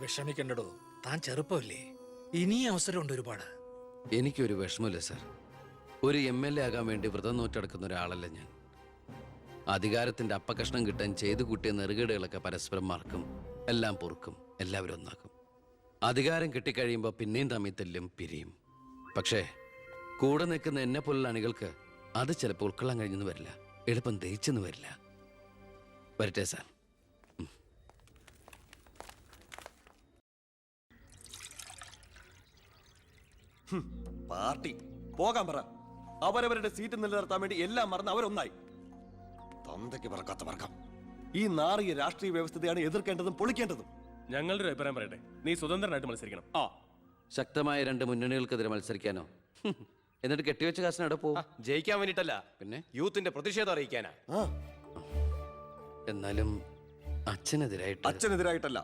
വിഷമിക്കണ്ടടോ, താൻ ചെറുപ്പമല്ലേ, ഇനിയും അവസരമുണ്ട് ഒരുപാട്. എനിക്കൊരു വിഷമമില്ല സാർ. ഒരു MLA ആകാൻ വേണ്ടി വ്രതം നോറ്റെടുക്കുന്ന ഒരാളല്ല ഞാൻ. അധികാരത്തിന്റെ അപ്പകഷ്ണം കിട്ടാൻ ചെയ്തു കൂട്ടിയ നെറുകേടുകളൊക്കെ പരസ്പരം മറക്കും, എല്ലാം പൊറുക്കും, എല്ലാവരും ഒന്നാക്കും. അധികാരം കിട്ടിക്കഴിയുമ്പോൾ പിന്നെയും തമ്മിൽ തെല്ലും പിരിയും. പക്ഷേ കൂടെ നിൽക്കുന്ന എന്നെ പോലുള്ള അണികൾക്ക് അത് ചിലപ്പോൾ ഉൾക്കൊള്ളാൻ കഴിഞ്ഞെന്ന് വരില്ല, എളുപ്പം ദഹിച്ചെന്ന് വരില്ല. വരട്ടെ സാർ. പാർട്ടി പോകാൻ പറ. അവരവരുടെ സീറ്റ് നിലനിർത്താൻ വേണ്ടി എല്ലാം മറന്ന് അവരൊന്നായി. തന്തയ്ക്ക് പറക്കാത്ത വർഗം. ഈ നാറിയ രാഷ്ട്രീയ വ്യവസ്ഥയാണ് എതിർക്കേണ്ടതും പൊളിക്കേണ്ടതും. ഞങ്ങളുടെ ഒരു അഭിപ്രായം പറയട്ടെ, നീ സ്വതന്ത്രനായിട്ട് മത്സരിക്കണം. ശക്തമായ 2 മുന്നണികൾക്കെതിരെ മത്സരിക്കാനോ? എന്നിട്ട് കെട്ടിവെച്ച കാശിനവിടെ പോവും. ജയിക്കാൻ വേണ്ടിട്ടല്ല, പിന്നെ യൂത്തിന്റെ പ്രതിഷേധം അറിയിക്കാനാ. എന്നാലും അച്ഛനെതിരായിട്ട് അച്ഛനെതിരായിട്ടല്ല,